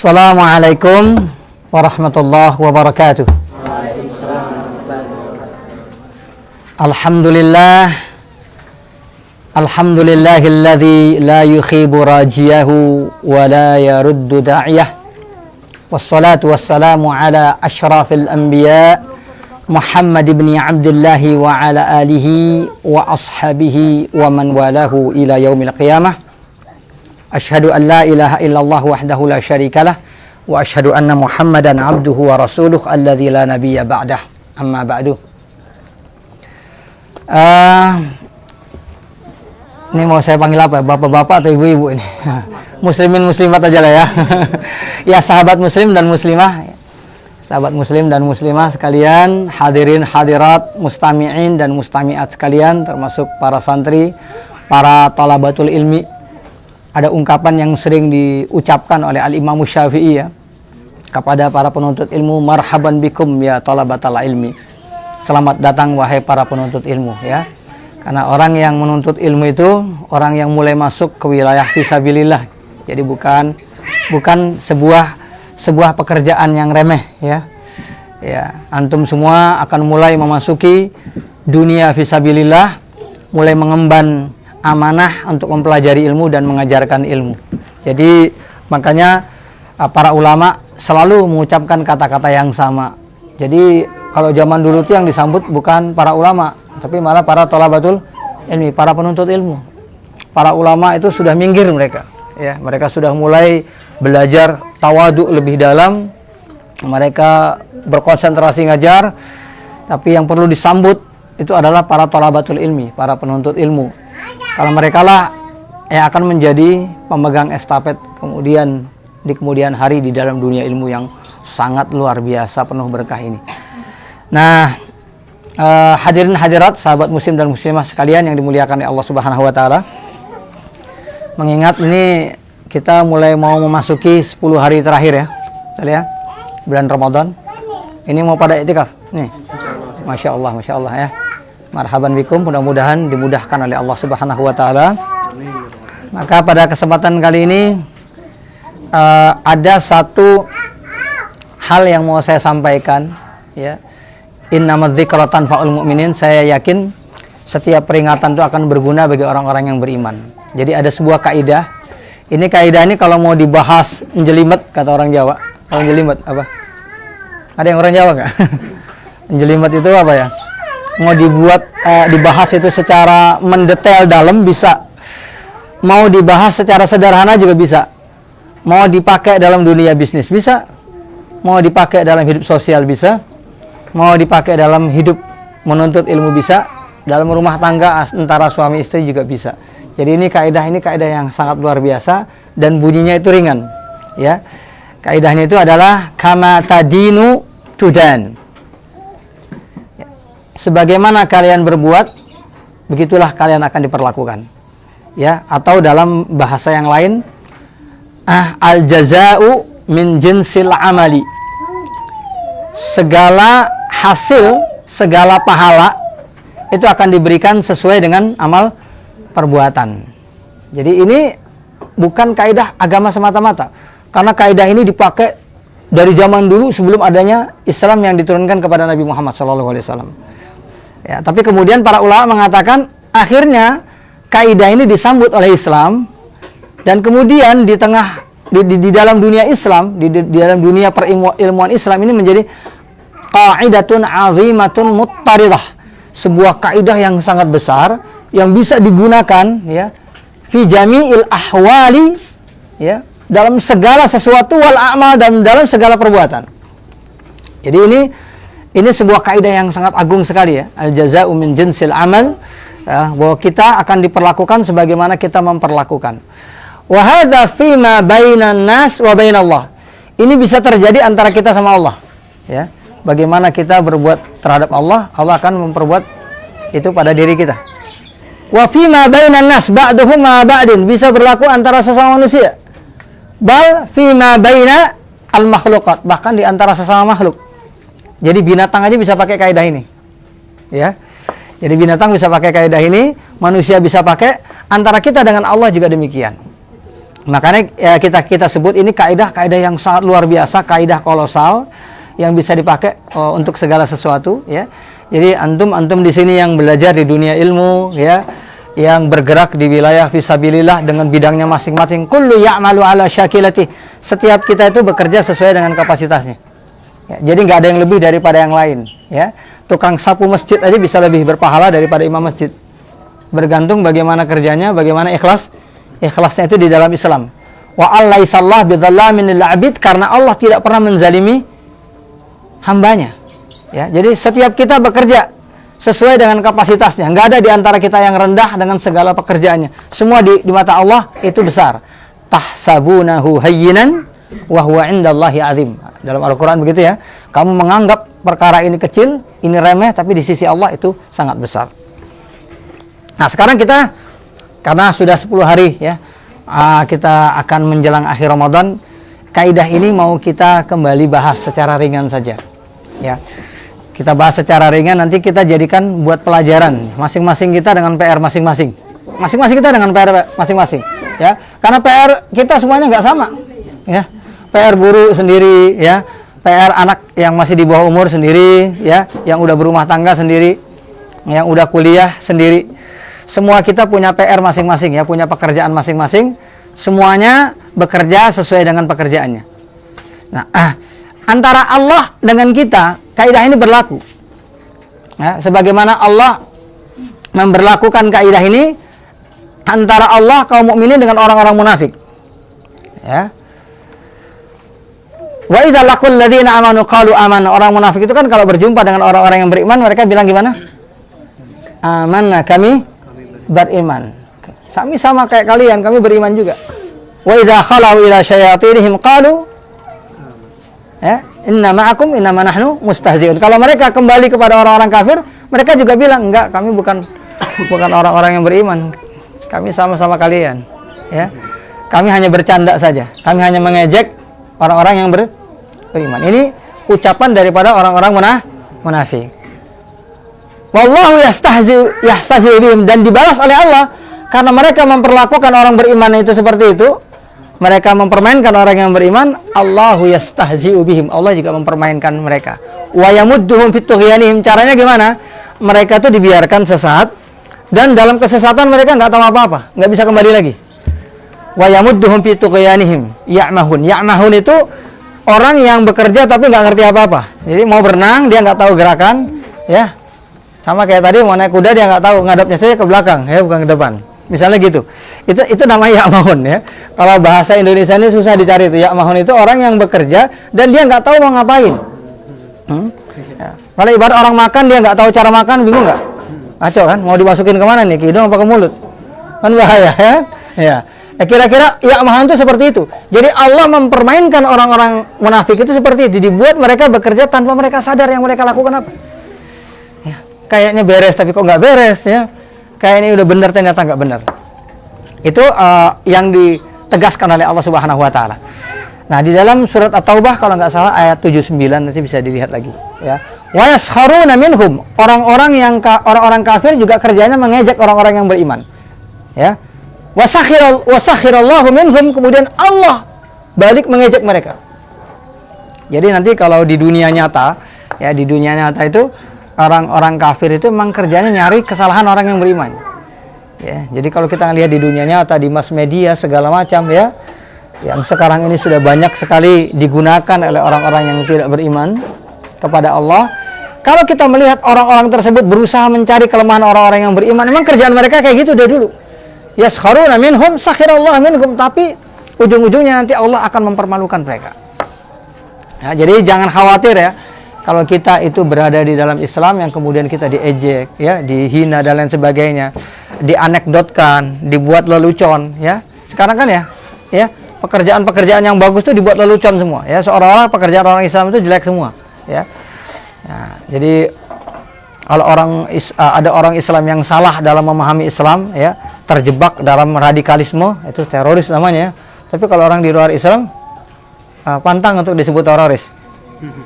Assalamualaikum warahmatullahi wabarakatuh. Alhamdulillahilladzi la yukhibu rajiyahu wa la yaruddu da'iyah. Wassalatu wassalamu ala ashrafil anbiya Muhammad ibn Abdullah wa ala alihi wa ashabihi wa man walahu ila yaumil qiyamah. Asyhadu an la ilaha illallah wahdahu la syarikalah wa asyhadu anna Muhammadan abduhu wa rasuluh alladzi la nabiyya ba'dah. Amma ba'du. Ini mau saya panggil apa? Bapak-bapak atau ibu-ibu ini? Muslimin muslimat aja lah ya. Ya, sahabat muslim dan muslimah. Sahabat muslim dan muslimah sekalian, hadirin hadirat, mustami'in dan mustami'at sekalian, termasuk para santri, para talabatul ilmi. Ada ungkapan yang sering diucapkan oleh Al-Imam Syafi'i ya, kepada para penuntut ilmu, marhaban bikum ya talabatal ilmi. Selamat datang wahai para penuntut ilmu ya. Karena orang yang menuntut ilmu itu orang yang mulai masuk ke wilayah fisabilillah. Jadi bukan sebuah pekerjaan yang remeh ya. Ya, antum semua akan mulai memasuki dunia fisabilillah, mulai mengemban amanah untuk mempelajari ilmu dan mengajarkan ilmu. Jadi makanya para ulama selalu mengucapkan kata-kata yang sama. Jadi kalau zaman dulu itu yang disambut bukan para ulama, tapi malah para thalabatul ilmi, para penuntut ilmu. Para ulama itu sudah minggir mereka. Ya, mereka sudah mulai belajar tawadhu lebih dalam. Mereka berkonsentrasi ngajar, tapi yang perlu disambut itu adalah para thalabatul ilmi, para penuntut ilmu. Kalau mereka lah yang akan menjadi pemegang estafet di kemudian hari di dalam dunia ilmu yang sangat luar biasa penuh berkah ini. Nah, hadirin hadirat, sahabat muslim dan muslimah sekalian yang dimuliakan oleh Allah Subhanahu wa taala. Mengingat ini kita mulai mau memasuki 10 hari terakhir ya. Kita lihat bulan Ramadan. Ini mau pada iktikaf nih. Masya Allah ya. Marhaban bikum, mudah-mudahan dimudahkan oleh Allah Subhanahu wa taala. Maka pada kesempatan kali ini ada satu hal yang mau saya sampaikan ya. Innamadz dzikra tanfa'ul mu'minin. Saya yakin setiap peringatan itu akan berguna bagi orang-orang yang beriman. Jadi ada sebuah kaidah. Ini kaidah ini kalau mau dibahas menjelimet kata orang Jawa. Kalau menjelimet apa? Ada yang orang Jawa enggak? Menjelimet itu apa ya? Mau dibahas itu secara mendetail dalam bisa, mau dibahas secara sederhana juga bisa, mau dipakai dalam dunia bisnis bisa, mau dipakai dalam hidup sosial bisa, mau dipakai dalam hidup menuntut ilmu bisa, dalam rumah tangga antara suami istri juga bisa. Jadi ini kaidah yang sangat luar biasa dan bunyinya itu ringan ya. Kaidahnya itu adalah kama tadinu tudan. Sebagaimana kalian berbuat, begitulah kalian akan diperlakukan. Ya, atau dalam bahasa yang lain, al jaza'u min jinsil amali. Segala hasil, segala pahala itu akan diberikan sesuai dengan amal perbuatan. Jadi ini bukan kaidah agama semata-mata. Karena kaidah ini dipakai dari zaman dulu sebelum adanya Islam yang diturunkan kepada Nabi Muhammad SAW. Ya, tapi kemudian para ulama mengatakan akhirnya kaidah ini disambut oleh Islam dan kemudian di dalam dunia Islam, di dalam dunia perilmuan Islam ini menjadi qaidatun azimatun muttaridah, sebuah kaidah yang sangat besar yang bisa digunakan ya fi jami'il ahwali ya, dalam segala sesuatu wal a'mal, dan dalam segala perbuatan. Jadi ini sebuah kaidah yang sangat agung sekali ya. Al jaza'u min jinsil amal, ya, bahwa kita akan diperlakukan sebagaimana kita memperlakukan. Wa hadza fima bainan nas wa bainallah. Ini bisa terjadi antara kita sama Allah, ya. Bagaimana kita berbuat terhadap Allah, Allah akan memperbuat itu pada diri kita. Wa fima bainan nas ba'duhum ma ba'din, bisa berlaku antara sesama manusia. Bal fima baina al makhluqat, bahkan di antara sesama makhluk. Jadi binatang aja bisa pakai kaidah ini. Ya. Jadi binatang bisa pakai kaidah ini, manusia bisa pakai, antara kita dengan Allah juga demikian. Makanya ya, kita sebut ini kaidah yang sangat luar biasa, kaidah kolosal yang bisa dipakai untuk segala sesuatu, ya. Jadi antum di sini yang belajar di dunia ilmu, ya, yang bergerak di wilayah fisabilillah dengan bidangnya masing-masing. Kullu ya'malu ala syakilati. Setiap kita itu bekerja sesuai dengan kapasitasnya. Ya, jadi nggak ada yang lebih daripada yang lain. Ya, tukang sapu masjid aja bisa lebih berpahala daripada imam masjid. Bergantung bagaimana kerjanya, bagaimana ikhlasnya itu di dalam Islam. Wa allaisallah bidzallamin lil 'abid, karena Allah tidak pernah menzalimi hambanya. Ya, jadi setiap kita bekerja sesuai dengan kapasitasnya. Nggak ada di antara kita yang rendah dengan segala pekerjaannya. Semua di mata Allah itu besar. Tahsabunahu hayyinan wa huwa 'indallahi 'azim. Dalam Al-Qur'an begitu ya. Kamu menganggap perkara ini kecil, ini remeh, tapi di sisi Allah itu sangat besar. Nah, sekarang kita karena sudah 10 hari ya, kita akan menjelang akhir Ramadan. Kaidah ini mau kita kembali bahas secara ringan saja. Ya. Kita bahas secara ringan, nanti kita jadikan buat pelajaran masing-masing kita dengan PR masing-masing. Masing-masing kita dengan PR masing-masing, ya. Karena PR kita semuanya nggak sama, ya. PR guru sendiri, ya. PR anak yang masih di bawah umur sendiri, ya. Yang udah berumah tangga sendiri, yang udah kuliah sendiri. Semua kita punya PR masing-masing, ya, punya pekerjaan masing-masing. Semuanya bekerja sesuai dengan pekerjaannya. Nah, antara Allah dengan kita, kaidah ini berlaku. Ya, sebagaimana Allah memberlakukan kaidah ini antara Allah kaum mukminin dengan orang-orang munafik. Ya. Wa idza laqul ladzina amanu qalu amanna. Orang munafik itu kan kalau berjumpa dengan orang-orang yang beriman, mereka bilang gimana? Amanna, kami beriman. Kami sama kayak kalian, kami beriman juga. Wa idza khalau ila syayatinihim qalu, ya, inna ma'akum innama nahnu mustahzi'un. Kalau mereka kembali kepada orang-orang kafir, mereka juga bilang, enggak, kami bukan orang-orang yang beriman. Kami sama-sama kalian, ya. Kami hanya bercanda saja. Kami hanya mengejek orang-orang yang beriman. Ini ucapan daripada orang-orang munafik. Wallahu yastahzi'u bihim, dan dibalas oleh Allah karena mereka memperlakukan orang beriman itu seperti itu. Mereka mempermainkan orang yang beriman. Allahu yastahzi'u bihim, Allah juga mempermainkan mereka. Wa yamudduhum fit tughyanihim. Caranya gimana? Mereka itu dibiarkan sesat, dan dalam kesesatan mereka nggak tahu apa-apa, nggak bisa kembali lagi. Wa yamudduhum fit tughyanihim ya'mahun. Ya'mahun itu orang yang bekerja tapi nggak ngerti apa-apa. Jadi mau berenang dia nggak tahu gerakan, ya. Sama kayak tadi mau naik kuda dia nggak tahu, ngadapnya saja ke belakang, ya, bukan ke depan. Misalnya gitu. Itu namanya ya'mahun, ya. Kalau bahasa Indonesia ini susah dicari itu. Ya'mahun itu orang yang bekerja dan dia nggak tahu mau ngapain. Ya. Kalau ibarat orang makan, dia nggak tahu cara makan, bingung nggak? Kacau kan? Mau dimasukin kemana nih? Ke hidung apa ke mulut? Kan bahaya, ya. Ya. Kira-kira ya'mahun itu seperti itu. Jadi Allah mempermainkan orang-orang munafik itu seperti itu. Dibuat mereka bekerja tanpa mereka sadar yang mereka lakukan apa. Ya. Kayaknya beres tapi kok nggak beres, ya. Kayaknya udah benar ternyata nggak benar. Itu yang ditegaskan oleh Allah Subhanahu wa taala. Nah, di dalam surat At-Taubah kalau nggak salah ayat 79 nanti bisa dilihat lagi, ya. Wa yaskharuna minhum, orang-orang kafir juga kerjanya mengejek orang-orang yang beriman. Ya. Wasakhirallahu minhum, kemudian Allah balik mengejek mereka. Jadi nanti kalau di dunia nyata, ya, di dunia nyata itu orang-orang kafir itu memang kerjanya nyari kesalahan orang yang beriman. Ya, jadi kalau kita lihat di dunia nyata, di mass media segala macam, ya, yang sekarang ini sudah banyak sekali digunakan oleh orang-orang yang tidak beriman kepada Allah. Kalau kita melihat orang-orang tersebut berusaha mencari kelemahan orang-orang yang beriman, memang kerjaan mereka kayak gitu dari dulu. Yaskharuna minhum sakhirallahu minhum, tapi ujung-ujungnya nanti Allah akan mempermalukan mereka. Ya, jadi jangan khawatir, ya. Kalau kita itu berada di dalam Islam yang kemudian kita diejek, ya, dihina dan lain sebagainya, dianekdotkan, dibuat lelucon, ya. Sekarang kan ya, pekerjaan-pekerjaan yang bagus itu dibuat lelucon semua, ya. Seolah-olah pekerjaan orang Islam itu jelek semua, ya. Nah, jadi kalau ada orang Islam yang salah dalam memahami Islam, ya, terjebak dalam radikalisme, itu teroris namanya, ya. Tapi kalau orang di luar Islam pantang untuk disebut teroris.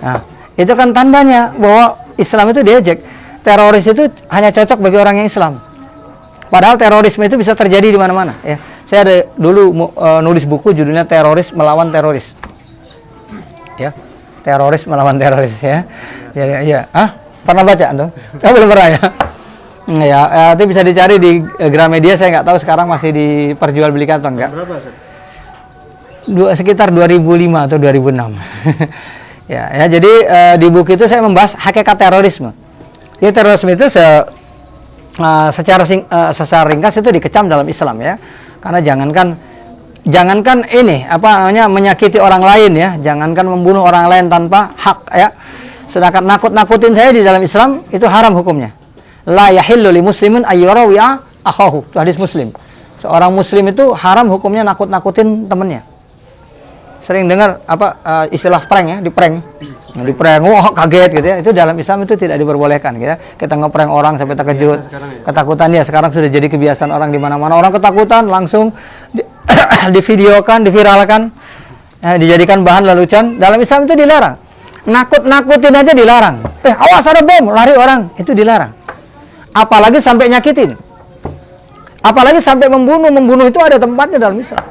Nah, itu kan tandanya bahwa Islam itu diejek. Teroris itu hanya cocok bagi orang yang Islam. Padahal terorisme itu bisa terjadi di mana-mana, ya. Saya ada dulu nulis buku judulnya Teroris Melawan Teroris. Ya. Teroris melawan teroris ya. Ya. Pernah baca tuh? Saya belum pernah ya. Ya, itu bisa dicari di Gramedia. Saya nggak tahu sekarang masih diperjualbelikan atau enggak. Berapa, Sekitar 2005 atau 2006. ya, jadi di buku itu saya membahas hakikat terorisme. Ya, terorisme itu secara ringkas itu dikecam dalam Islam ya. Karena jangankan ini menyakiti orang lain ya, jangankan membunuh orang lain tanpa hak ya. Sedangkan nakut-nakutin saya di dalam Islam itu haram hukumnya. La yahillu li muslimin ayyurawi'a akhahu. Itu hadis Muslim. Seorang muslim itu haram hukumnya nakut-nakutin temannya. Sering dengar istilah prank ya, di-prank. Di prank, kaget gitu ya. Itu dalam Islam itu tidak diperbolehkan gitu ya. Kita nge-prank orang sampai terkejut. Ketakutan ya sekarang sudah jadi kebiasaan orang di mana-mana. Orang ketakutan langsung divideokan, diviralkan, dijadikan bahan lelucon. Dalam Islam itu dilarang. Nakut-nakutin aja dilarang. Awas ada bom, lari orang, itu dilarang. Apalagi sampai nyakitin. Apalagi sampai membunuh itu ada tempatnya dalam Islam.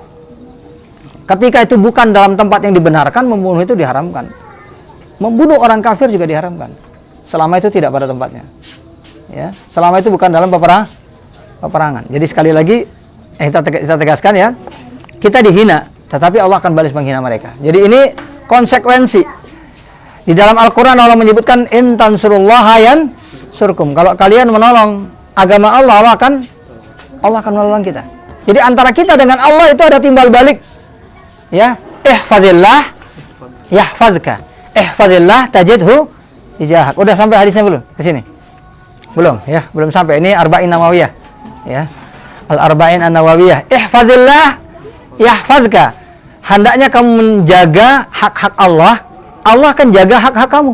Ketika itu bukan dalam tempat yang dibenarkan, membunuh itu diharamkan. Membunuh orang kafir juga diharamkan. Selama itu tidak pada tempatnya. Ya, selama itu bukan dalam peperangan. Jadi sekali lagi kita tegaskan ya, kita dihina, tetapi Allah akan balas menghina mereka. Jadi ini konsekuensi. Di dalam Al-Quran Allah menyebutkan in tansurullaha yansurkum. Kalau kalian menolong agama Allah, Allah akan menolong kita. Jadi antara kita dengan Allah itu ada timbal balik. Ya, ihfazillah yahfazka. Ihfazillah tajidhu tijahak. Udah sampai hadisnya belum? Ke sini? Belum, ya, belum sampai. Ini Arba'in Nawawiyah. Ya. Al-Arba'in An-Nawawiyah. Ihfazillah yahfazka. Hendaknya kamu menjaga hak-hak Allah, Allah akan jaga hak-hak kamu.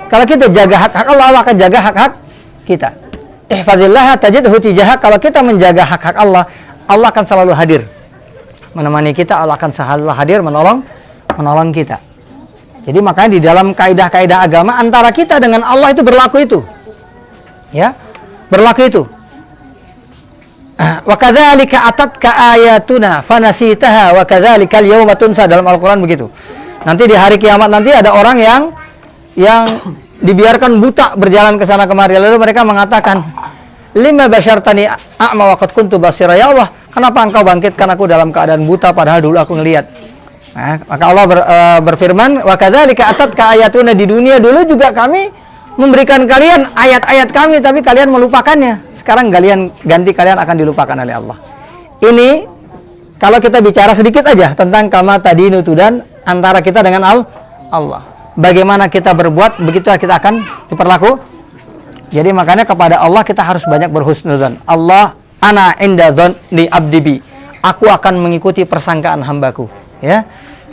Kalau kita jaga hak-hak Allah, Allah akan jaga hak-hak kita. Ihfazillah tajidhu tijahak. Kalau kita menjaga hak-hak Allah, Allah akan selalu hadir menemani kita. Allah akan selalu hadir menolong kita. Jadi makanya di dalam kaidah-kaidah agama antara kita dengan Allah itu berlaku itu. Ya. Berlaku itu. Wa kadzalika atatka ayatuna fanasitaha wa kadzalikal yauma tunsa, dalam Al-Qur'an begitu. Nanti di hari kiamat nanti ada orang yang dibiarkan buta berjalan ke sana kemari, lalu mereka mengatakan, lima basyartani a'ma wa qad kuntu basira, ya Allah, kenapa engkau bangkitkan aku dalam keadaan buta padahal dulu aku ngelihat. Nah, maka Allah berfirman, wa kadzalika atatka ayatuna, di dunia dulu juga kami memberikan kalian ayat-ayat kami, tapi kalian melupakannya. Sekarang kalian akan dilupakan oleh Allah. Ini kalau kita bicara sedikit aja tentang kama tadinu tudan, antara kita dengan Allah. Bagaimana kita berbuat, begitu kita akan diperlaku. Jadi makanya kepada Allah kita harus banyak berhusnudzon. Allah ana inda dzanni abdi bi. Aku akan mengikuti persangkaan hambaku. Ya.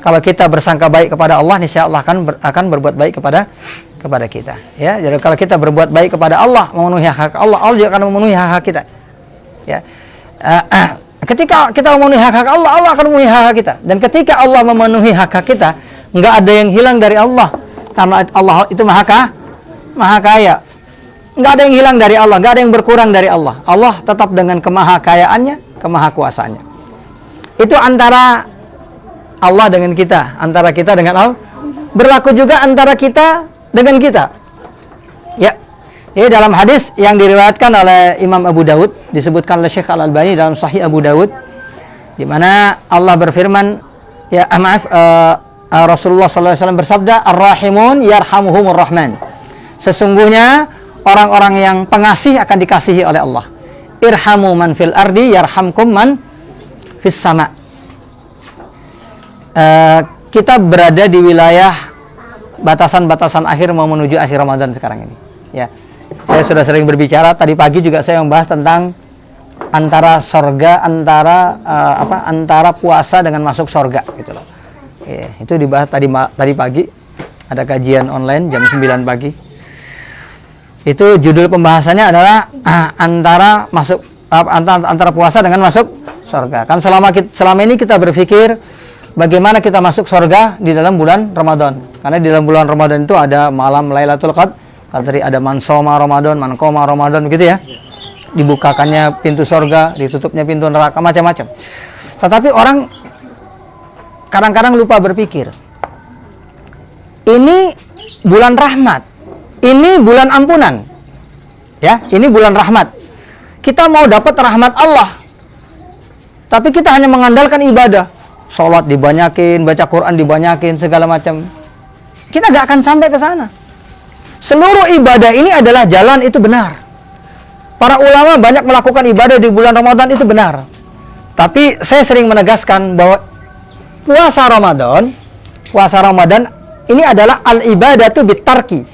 Kalau kita bersangka baik kepada Allah, insya Allah akan berbuat baik kepada kita. Ya. Jadi kalau kita berbuat baik kepada Allah, memenuhi hak Allah, Allah juga akan memenuhi hak kita. Ya. Ketika kita memenuhi hak Allah, Allah akan memenuhi hak kita. Dan ketika Allah memenuhi hak kita, nggak ada yang hilang dari Allah. Karena Allah itu maha kaya. Nggak ada yang hilang dari Allah, nggak ada yang berkurang dari Allah. Allah tetap dengan kemahakayaannya, kemahakuasaannya. Itu antara Allah dengan kita, antara kita dengan Allah. Berlaku juga antara kita dengan kita. Ya. Jadi dalam hadis yang diriwayatkan oleh Imam Abu Dawud, disebutkan oleh Syekh Al-Albani dalam Sahih Abu Dawud, di mana Allah berfirman, Rasulullah SAW bersabda, Ar-Rahimun yarhamuhumur Rahman. Sesungguhnya orang-orang yang pengasih akan dikasihi oleh Allah. Irhamu man fil ardi yarhamkum man fis sama. Kita berada di wilayah batasan-batasan akhir mau menuju akhir Ramadan sekarang ini. Ya, saya sudah sering berbicara. Tadi pagi juga saya membahas tentang antara sorga, antara puasa dengan masuk sorga, gitu loh. Ya, itu dibahas tadi pagi. Ada kajian online jam 9 pagi. Itu judul pembahasannya adalah antara puasa dengan masuk sorga. Kan selama ini kita berpikir bagaimana kita masuk surga di dalam bulan Ramadan. Karena di dalam bulan Ramadan itu ada malam Lailatul Qadar, ada man shoma Ramadan, man qoma Ramadan, begitu ya. Dibukakannya pintu surga, ditutupnya pintu neraka, macam-macam. Tetapi orang kadang-kadang lupa berpikir. Ini bulan rahmat. Ini bulan ampunan. Ya, ini bulan rahmat. Kita mau dapat rahmat Allah. Tapi kita hanya mengandalkan ibadah. Sholat dibanyakin, baca Quran dibanyakin, segala macam. Kita nggak akan sampai ke sana. Seluruh ibadah ini adalah jalan, itu benar. Para ulama banyak melakukan ibadah di bulan Ramadan, itu benar. Tapi saya sering menegaskan bahwa puasa Ramadan ini adalah al-ibadatu bitarki.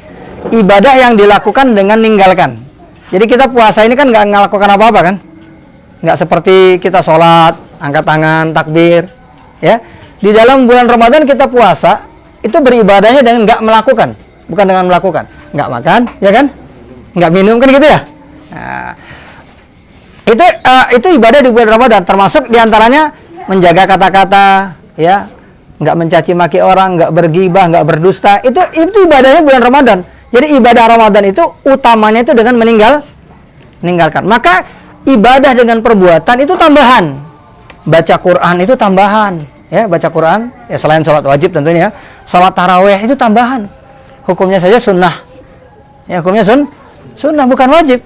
Ibadah yang dilakukan dengan meninggalkan. Jadi kita puasa ini kan nggak melakukan apa-apa kan? Nggak seperti kita sholat, angkat tangan, takbir. Ya, di dalam bulan Ramadan kita puasa, itu beribadahnya dengan nggak melakukan, bukan dengan melakukan. Nggak makan, ya kan? Nggak minum kan gitu ya? Nah, itu ibadah di bulan Ramadan, termasuk diantaranya menjaga kata-kata, ya, nggak mencaci maki orang, nggak bergibah, nggak berdusta. Itu ibadahnya bulan Ramadan. Jadi ibadah Ramadan itu utamanya itu dengan meninggalkan. Maka ibadah dengan perbuatan itu tambahan. Baca Quran itu tambahan, ya, baca Quran ya, selain sholat wajib tentunya. Sholat taraweh itu tambahan. Hukumnya saja sunnah. Ya, hukumnya sunnah, bukan wajib.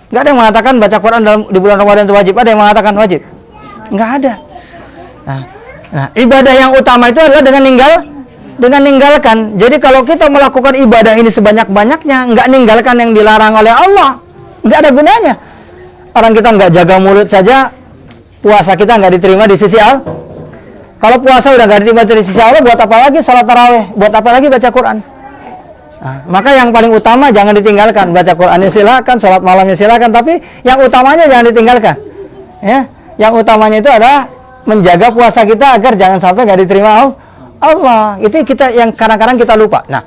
Nggak ada yang mengatakan baca Quran di bulan Ramadan itu wajib. Ada yang mengatakan wajib? Nggak ada. Nah, ibadah yang utama itu adalah dengan meninggalkan. Jadi kalau kita melakukan ibadah ini sebanyak-banyaknya, nggak meninggalkan yang dilarang oleh Allah, nggak ada gunanya. Orang kita nggak jaga mulut saja, puasa kita nggak diterima di sisi Allah. Kalau puasa udah nggak diterima di sisi Allah, buat apa lagi sholat taraweh? Buat apa lagi baca Quran? Nah, maka yang paling utama jangan ditinggalkan. Baca Qurannya silakan, sholat malamnya silakan, tapi yang utamanya jangan ditinggalkan. Ya, yang utamanya itu adalah menjaga puasa kita agar jangan sampai nggak diterima Allah. Itu kita yang kadang-kadang kita lupa. Nah,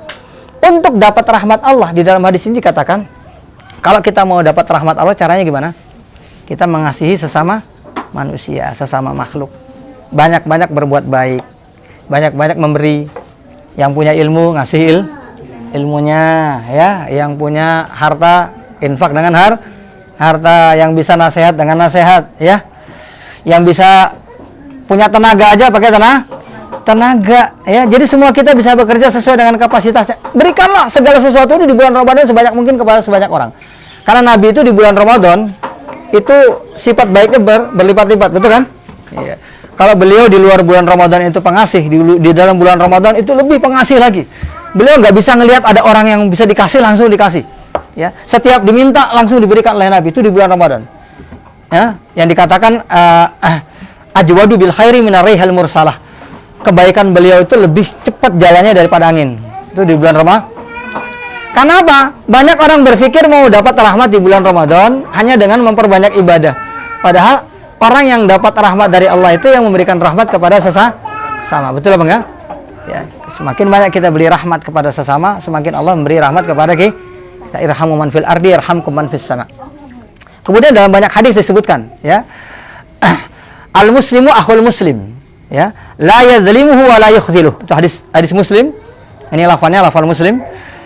untuk dapat rahmat Allah, di dalam hadis ini dikatakan, kalau kita mau dapat rahmat Allah, caranya gimana? Kita mengasihi sesama manusia, sesama makhluk. Banyak-banyak berbuat baik, banyak-banyak memberi. Yang punya ilmu ngasih ilmunya, ya. Yang punya harta infak dengan harta, yang bisa nasihat dengan nasihat, ya. Yang bisa punya tenaga aja pakai tenaga, ya. Jadi semua kita bisa bekerja sesuai dengan kapasitasnya. Berikanlah segala sesuatu di bulan Ramadan sebanyak mungkin kepada sebanyak orang. Karena Nabi itu di bulan Ramadan itu sifat baiknya berlipat-lipat, betul kan? Iya. Kalau beliau di luar bulan Ramadan itu pengasih, di dalam bulan Ramadan itu lebih pengasih lagi. Beliau nggak bisa ngelihat ada orang yang bisa dikasih langsung dikasih. Ya, setiap diminta langsung diberikan oleh Nabi, itu di bulan Ramadan. Ya, yang dikatakan ajwadu bil khairi minar rihal mursalah. Kebaikan beliau itu lebih cepat jalannya daripada angin. Itu di bulan Ramadan. Kenapa? Banyak orang berpikir mau dapat rahmat di bulan Ramadan hanya dengan memperbanyak ibadah. Padahal orang yang dapat rahmat dari Allah itu yang memberikan rahmat kepada sesama. Betul apa enggak? Ya, semakin banyak kita beri rahmat kepada sesama, semakin Allah memberi rahmat kepada kita. Irhamu man fil ardi yarhamkum man fis sama. Kemudian dalam banyak hadis disebutkan, ya. Al muslimu akhul muslim, ya. La yazlimuhu wa la yukhziluh. Itu hadis Muslim. Ini lafalnya lafal Muslim.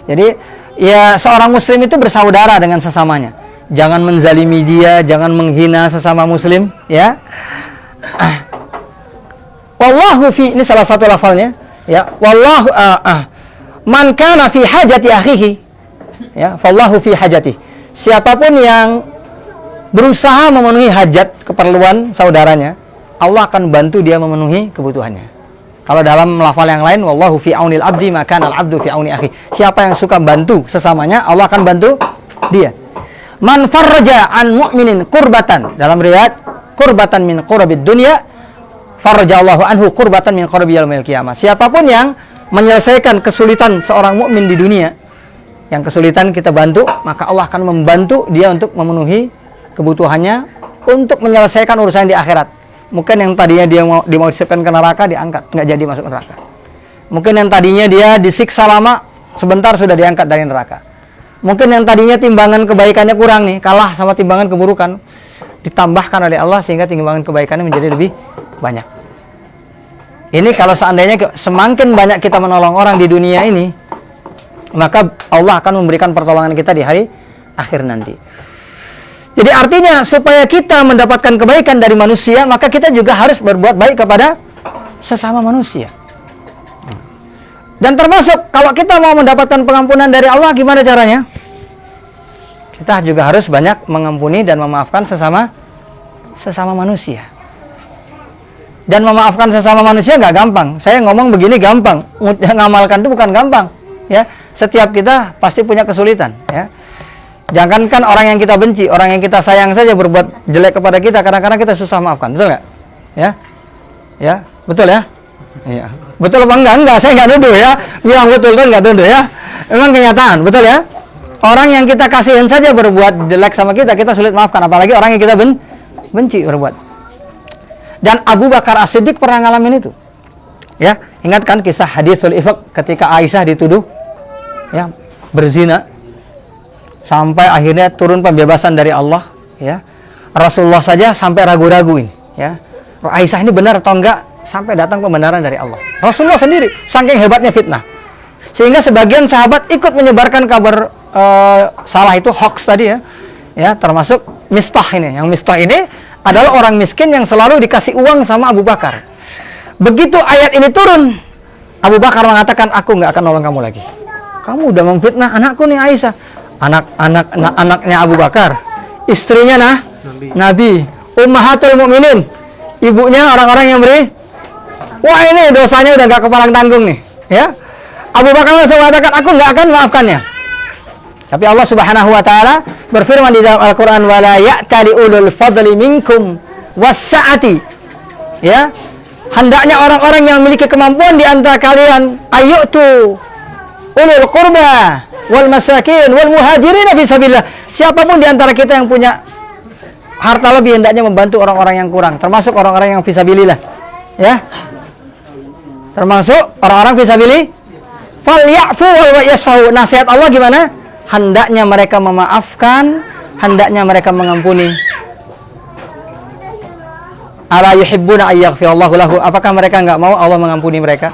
Jadi, ya, seorang muslim itu bersaudara dengan sesamanya. Jangan menzalimi dia, jangan menghina sesama muslim, ya. Wallahu fi, ini salah satu lafalnya, ya. Wallahu man kana fi hajati akhihi, ya, fallahu fi hajati. Siapapun yang berusaha memenuhi hajat keperluan saudaranya, Allah akan bantu dia memenuhi kebutuhannya. Kalau dalam lafal yang lain, wallahu fi aunil abdi maka al abdu fi auni akhi. Siapa yang suka bantu sesamanya, Allah akan bantu dia. Man farraja an mu'minin kurbatan, dalam riwayat kurbatan min qurabid dunya farraja Allahu anhu kurbatan min qurabi yaumil qiyamah. Siapapun yang menyelesaikan kesulitan seorang mukmin di dunia, yang kesulitan kita bantu, maka Allah akan membantu dia untuk memenuhi kebutuhannya, untuk menyelesaikan urusan di akhirat. Mungkin yang tadinya dia mau dimasukkan ke neraka diangkat, nggak jadi masuk neraka. Mungkin yang tadinya dia disiksa lama, sebentar sudah diangkat dari neraka. Mungkin yang tadinya timbangan kebaikannya kurang nih, kalah sama timbangan keburukan, ditambahkan oleh Allah sehingga timbangan kebaikannya menjadi lebih banyak. Ini kalau seandainya semakin banyak kita menolong orang di dunia ini, maka Allah akan memberikan pertolongan kita di hari akhir nanti. Jadi artinya supaya kita mendapatkan kebaikan dari manusia, maka kita juga harus berbuat baik kepada sesama manusia. Dan termasuk kalau kita mau mendapatkan pengampunan dari Allah, gimana caranya? Kita juga harus banyak mengampuni dan memaafkan sesama manusia. Dan memaafkan sesama manusia nggak gampang. Saya ngomong begini gampang, ngamalkan itu bukan gampang. Ya, setiap kita pasti punya kesulitan. Ya, jangankan orang yang kita benci, orang yang kita sayang saja berbuat jelek kepada kita, kadang-kadang kita susah maafkan, betul nggak? Ya, betul ya. Iya. Betul apa enggak? Enggak, saya nggak nuduh ya. Bilang betul kan nggak nuduh ya. Memang kenyataan, betul ya. Orang yang kita kasihin saja berbuat jelek sama kita, kita sulit maafkan. Apalagi orang yang kita benci berbuat. Dan Abu Bakar As-Siddiq pernah ngalamin itu. Ya, ingat kan kisah haditsul ifk ketika Aisyah dituduh ya berzina sampai akhirnya turun pembebasan dari Allah. Ya, Rasulullah saja sampai ragu-ragu ini. Ya, Aisyah ini benar atau enggak? Sampai datang pembenaran dari Allah. Rasulullah sendiri, saking hebatnya fitnah. Sehingga sebagian sahabat ikut menyebarkan kabar salah itu, hoax tadi ya. Ya, termasuk Mistah ini. Yang Mistah ini adalah orang miskin yang selalu dikasih uang sama Abu Bakar. Begitu ayat ini turun, Abu Bakar mengatakan, aku nggak akan nolong kamu lagi. Kamu udah memfitnah anakku nih Aisyah. Anaknya Abu Bakar. Istrinya Nabi. Ummahatul Mukminin. Ibunya orang-orang yang beri. Wah, ini dosanya udah nggak kepalang tanggung nih, ya. Abu Bakar langsung mengatakan, aku nggak akan maafkannya. Tapi Allah Subhanahu wa taala berfirman di dalam Al-Qur'an, wala ya'tali ulul fadli minkum was-sa'ati. Ya. Hendaknya orang-orang yang memiliki kemampuan di antara kalian ayyutu ulul qurba wal masakin wal muhajirin fi sabilillah. Siapapun di antara kita yang punya harta lebih, hendaknya membantu orang-orang yang kurang, termasuk orang-orang yang fi sabilillah. Ya. Termasuk orang-orang fisabilillah. Falyafu wal yasfahu. Nasihat Allah gimana? Hendaknya mereka memaafkan, hendaknya mereka mengampuni. Ala yuhibbuna ayyaghfirallahu lahu. Apakah mereka enggak mau Allah mengampuni mereka?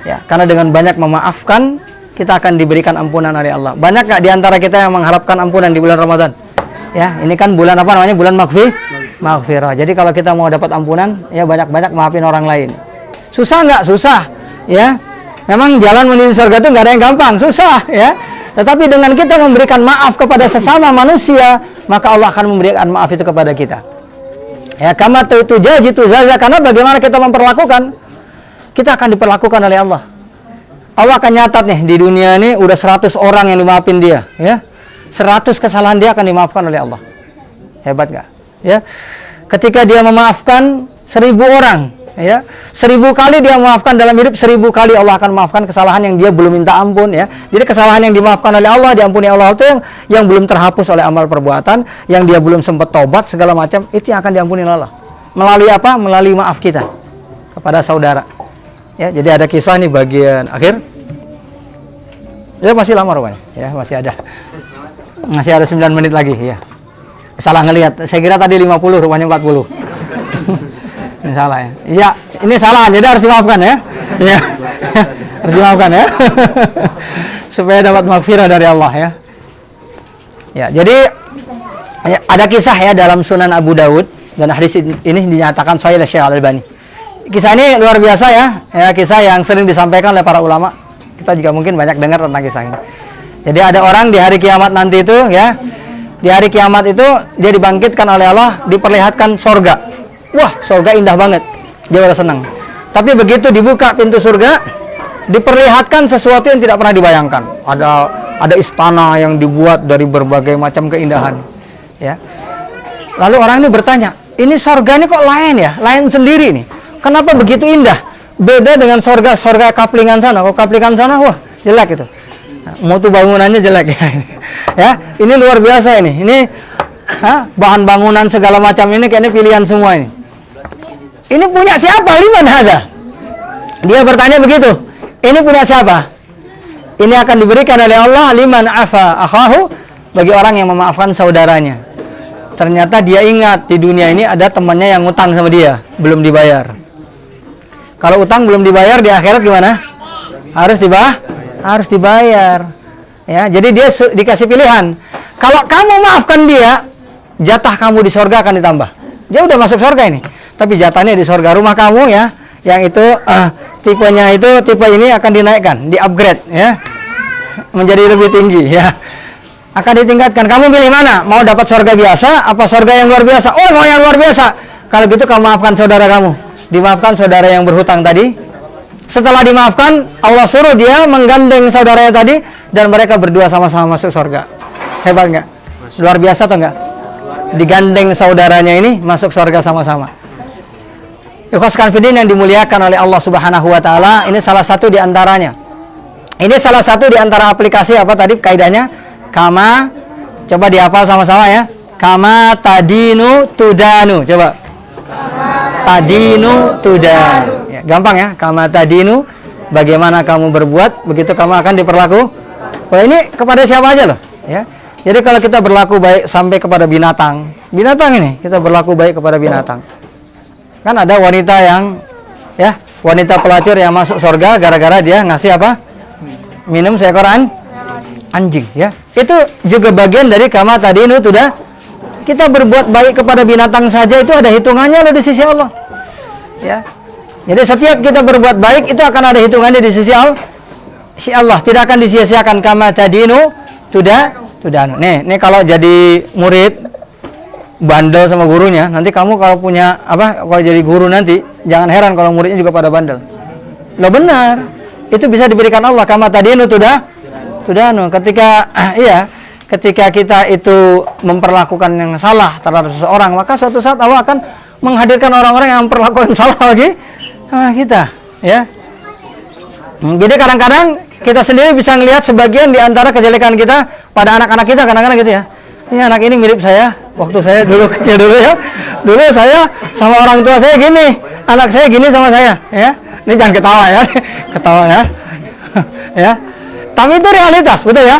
Ya, karena dengan banyak memaafkan, kita akan diberikan ampunan oleh Allah. Banyak enggak di antara kita yang mengharapkan ampunan di bulan Ramadan? Ya, ini kan bulan apa namanya? Bulan maghfirah. Jadi kalau kita mau dapat ampunan, ya banyak-banyak maafin orang lain. Susah nggak? Susah, ya. Memang jalan menuju surga itu nggak ada yang gampang, susah, ya. Tetapi dengan kita memberikan maaf kepada sesama manusia, maka Allah akan memberikan maaf itu kepada kita. Ya, kama tujaza, karena bagaimana kita memperlakukan, kita akan diperlakukan oleh Allah. Allah akan nyatat nih di dunia ini udah 100 orang yang dimaafin dia, ya. 100 kesalahan dia akan dimaafkan oleh Allah. Hebat nggak? Ya. Ketika dia memaafkan 1000 orang, ya, 1000 kali dia memaafkan dalam hidup, 1000 kali Allah akan memaafkan kesalahan yang dia belum minta ampun, ya. Jadi kesalahan yang dimaafkan oleh Allah, diampuni Allah itu yang belum terhapus oleh amal perbuatan, yang dia belum sempat tobat segala macam, itu yang akan diampuni oleh Allah. Melalui apa? Melalui maaf kita kepada saudara. Ya, jadi ada kisah nih bagian akhir. Ya masih lama rupanya, ya masih ada 9 menit lagi, ya. Salah ngelihat, saya kira tadi 50, rupanya 40. Ini salah ya. Iya, ini salah, jadi harus dimaafkan ya. Iya. Harus dimaafkan ya. Supaya dapat maghfirah dari Allah ya. Ya, jadi ada kisah ya dalam Sunan Abu Daud, dan hadis ini dinyatakan sahih oleh Syekh Al-Albani. Kisah ini luar biasa ya. Ya, kisah yang sering disampaikan oleh para ulama. Kita juga mungkin banyak dengar tentang kisah ini. Jadi ada orang di hari kiamat nanti itu ya. Di hari kiamat itu dia dibangkitkan oleh Allah, diperlihatkan sorga. Wah, surga indah banget. Dia udah senang. Tapi begitu dibuka pintu surga, diperlihatkan sesuatu yang tidak pernah dibayangkan. Ada istana yang dibuat dari berbagai macam keindahan. Ya. Lalu orang ini bertanya, ini surga ini kok lain ya? Lain sendiri nih. Kenapa begitu indah? Beda dengan surga Kaplingan sana. Kalau Kaplingan sana, wah, jelek itu. Nah, mutu bangunannya jelek ya. Ya, ini luar biasa ini. Ini bahan bangunan segala macam ini kayaknya pilihan semua ini. Ini punya siapa? Liman hadza? Dia bertanya begitu. Ini punya siapa? Ini akan diberikan oleh Allah liman afa akhahu, bagi orang yang memaafkan saudaranya. Ternyata dia ingat di dunia ini ada temannya yang utang sama dia, belum dibayar. Kalau utang belum dibayar, di akhirat gimana? Harus dibayar. Ya, jadi dia dikasih pilihan. Kalau kamu maafkan dia, jatah kamu di sorga akan ditambah. Dia udah masuk sorga ini, tapi jatahnya di sorga. Rumah kamu ya, yang itu tipenya itu tipe ini akan dinaikkan, di upgrade ya, menjadi lebih tinggi ya, akan ditingkatkan. Kamu pilih mana? Mau dapat sorga biasa apa sorga yang luar biasa? Oh, mau yang luar biasa. Kalau gitu kamu maafkan saudara kamu, dimaafkan saudara yang berhutang tadi. Setelah dimaafkan, Allah suruh dia menggandeng saudaranya tadi, dan mereka berdua sama-sama masuk surga. Hebat nggak? Luar biasa atau enggak? Digandeng saudaranya ini masuk surga sama-sama. Ikhwas fillah yang dimuliakan oleh Allah Subhanahu wa taala, ini salah satu di antaranya. Ini salah satu di antara aplikasi apa tadi kaidahnya? Kama, coba dihafal sama-sama ya. Kama tadinu tudanu. Coba. Tadinu tudanu. Ya, gampang ya. Kama tadinu, bagaimana kamu berbuat, begitu kamu akan diperlaku. Oh, ini kepada siapa aja loh, ya. Jadi kalau kita berlaku baik sampai kepada binatang ini kita berlaku baik kepada binatang. Kan ada wanita yang, ya, wanita pelacur yang masuk surga gara-gara dia ngasih apa? Minum seekor anjing, ya. Itu juga bagian dari kama tadinu tudah. Kita berbuat baik kepada binatang saja itu ada hitungannya loh di sisi Allah, ya. Jadi setiap kita berbuat baik itu akan ada hitungannya di sisi Allah, tidak akan disia-siakan. Kama tadinu tudanu. Nih kalau jadi murid bandel sama gurunya, nanti kamu kalau punya apa, kalau jadi guru nanti jangan heran kalau muridnya juga pada bandel. Loh benar, itu bisa diberikan Allah. Kama tadinu tudanu. Ketika kita itu memperlakukan yang salah terhadap seseorang, maka suatu saat Allah akan menghadirkan orang-orang yang memperlakukan salah lagi sama kita, ya. Jadi kadang-kadang kita sendiri bisa melihat sebagian di antara kejelekan kita pada anak-anak kita, kadang-kadang gitu ya. Ini anak ini mirip saya waktu saya dulu kecil dulu ya. Dulu saya sama orang tua saya gini, anak saya gini sama saya, ya. Ini jangan ketawa ya, ketawa ya. Ya. Tapi itu realitas, betul ya.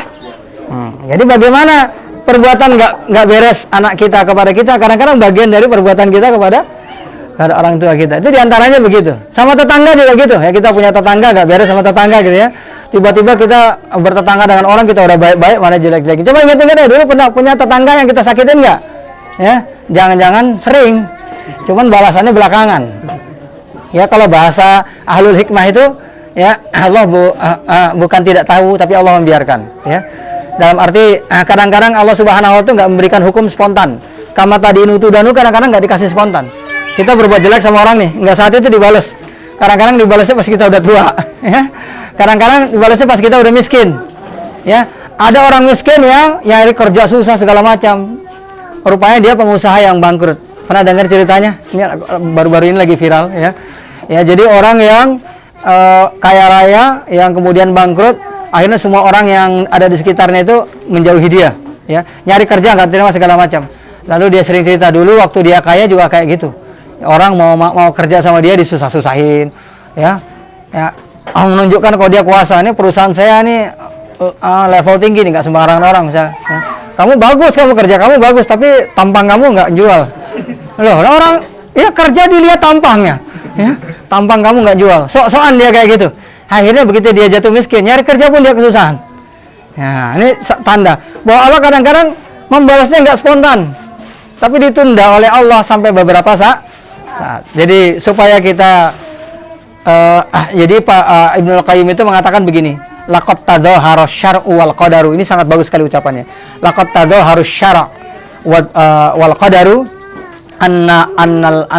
Jadi bagaimana perbuatan nggak beres anak kita kepada kita, kadang-kadang bagian dari perbuatan kita kepada orang tua kita. Itu diantaranya begitu. Sama tetangga juga gitu. Ya, kita punya tetangga nggak beres sama tetangga gitu ya. Tiba-tiba kita bertetangga dengan orang, kita udah baik-baik, mana jelek-jelekin. Coba ingat-ingat ya, dulu pernah punya tetangga yang kita sakitin nggak? Ya, jangan-jangan sering. Cuman balasannya belakangan. Ya, kalau bahasa ahlul hikmah itu, ya Allah bukan tidak tahu, tapi Allah membiarkan. Ya. Dalam arti kadang-kadang Allah Subhanahu wa taala nggak memberikan hukum spontan. Kama tadinu tudanu, kadang-kadang nggak dikasih spontan. Kita berbuat jelek sama orang nih, nggak saat itu dibalas. Kadang-kadang dibalasnya pas kita udah tua, ya. Kadang-kadang dibalasnya pas kita udah miskin, ya. Ada orang miskin yang nyari kerja susah segala macam. Rupanya dia pengusaha yang bangkrut. Pernah dengar ceritanya? Ini baru-baru ini lagi viral, ya. Ya, jadi orang yang kaya raya yang kemudian bangkrut, akhirnya semua orang yang ada di sekitarnya itu menjauhi dia, ya. Nyari kerja nggak terima segala macam. Lalu dia sering cerita dulu waktu dia kaya juga kayak gitu. Orang mau kerja sama dia disusah-susahin, ya, menunjukkan kalau dia kuasa. Ini perusahaan saya ini level tinggi nih, nggak sembarangan orang misalnya. Ya. Kamu bagus, kamu kerja kamu bagus, tapi tampang kamu nggak jual. Loh, orang ya kerja dilihat tampangnya, ya, tampang kamu nggak jual. Sok-sokan dia kayak gitu. Akhirnya begitu dia jatuh miskin, nyari kerja pun dia kesusahan. Ya, ini tanda bahwa Allah kadang-kadang membalasnya nggak spontan, tapi ditunda oleh Allah sampai beberapa saat. Jadi supaya kita jadi Pak Ibnul Qayyim itu mengatakan begini, laqad tadhahara syar'u wal qadaru. Ini sangat bagus sekali ucapannya. Laqad tadhahara syar'u wal qadaru annal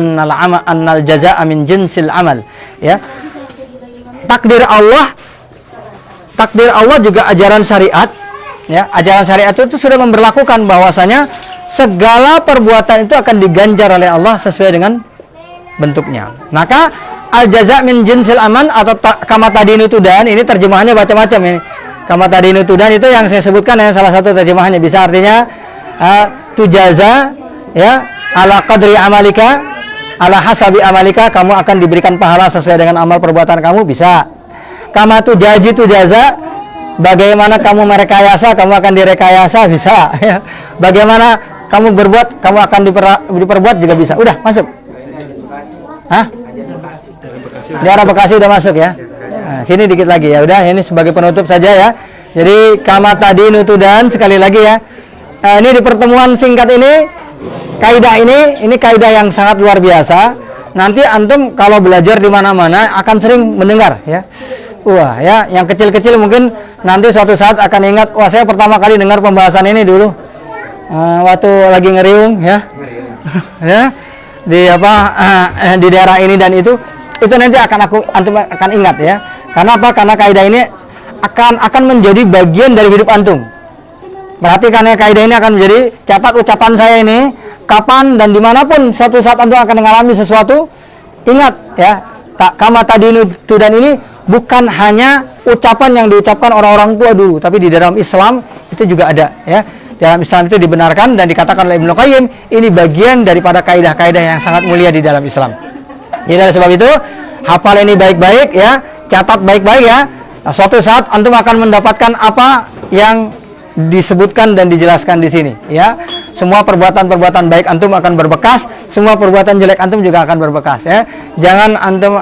jazaa'a min jinsil amal. Ya. Takdir Allah juga ajaran syariat, ya. Ajaran syariat itu sudah memberlakukan bahwasanya segala perbuatan itu akan diganjar oleh Allah sesuai dengan bentuknya. Maka al-jaza' min jinsil aman atau kama tadinu tudan, ini terjemahannya macam-macam ini. Kama tadinu tudan itu yang saya sebutkan yang salah satu terjemahannya, bisa artinya tujaza, ya, ala qadri amalika, ala hasabi amalika, kamu akan diberikan pahala sesuai dengan amal perbuatan kamu, bisa. Kama tujaza, bagaimana kamu merekayasa, kamu akan direkayasa, bisa, ya. Bagaimana kamu berbuat, kamu akan diperbuat juga bisa. Udah masuk. Hah? Daerah Bekasi udah masuk ya. Nah, sini dikit lagi ya. Udah, ini sebagai penutup saja ya. Jadi kama tadinu tudan, sekali lagi ya. Ini di pertemuan singkat ini kaidah ini kaidah yang sangat luar biasa. Nanti antum kalau belajar di mana-mana akan sering mendengar ya. Wah ya, yang kecil-kecil mungkin nanti suatu saat akan ingat, wah saya pertama kali dengar pembahasan ini dulu waktu lagi ngeriung ya. Ya. Di di daerah ini dan itu nanti antum akan ingat ya. Karena apa? Karena kaidah ini akan menjadi bagian dari hidup antum. Perhatikan ya, kaidah ini akan menjadi, catat ucapan saya ini kapan dan dimanapun suatu saat antum akan mengalami sesuatu, ingat ya, kama tadinu tudan ini bukan hanya ucapan yang diucapkan orang-orang tua dulu, tapi di dalam Islam itu juga ada ya. Dalam Islam itu dibenarkan dan dikatakan oleh Ibnu Qayyim, ini bagian daripada kaidah-kaidah yang sangat mulia di dalam Islam. Jadi oleh sebab itu, hafal ini baik-baik ya, catat baik-baik ya. Nah, suatu saat antum akan mendapatkan apa yang disebutkan dan dijelaskan di sini ya. Semua perbuatan-perbuatan baik antum akan berbekas, semua perbuatan jelek antum juga akan berbekas ya. Jangan antum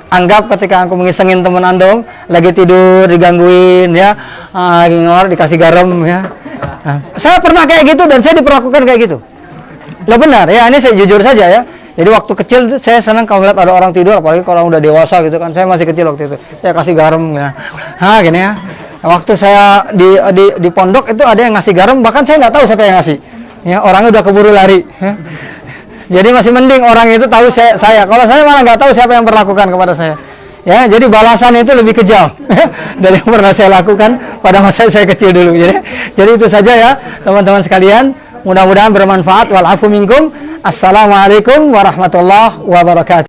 anggap ketika antum mengisengin teman antum lagi tidur digangguin ya, ngor dikasih garam ya. Nah, saya pernah kayak gitu dan saya diperlakukan kayak gitu. Lah benar ya, ini saya jujur saja ya. Jadi waktu kecil tuh saya senang kalau lihat ada orang tidur, apalagi kalau udah dewasa gitu kan. Saya masih kecil waktu itu. Saya kasih garam ya. Gini ya. Waktu saya di pondok itu ada yang ngasih garam, bahkan saya nggak tahu siapa yang ngasih. Ya, orangnya udah keburu lari. Ya. Jadi masih mending orang itu tahu saya. Kalau saya malah nggak tahu siapa yang berlakukan kepada saya. Ya, jadi balasan itu lebih kejam dari yang pernah saya lakukan pada masa saya kecil dulu. Jadi itu saja ya, teman-teman sekalian. Mudah-mudahan bermanfaat. Wal afu minkum. Assalamualaikum warahmatullahi wabarakatuh.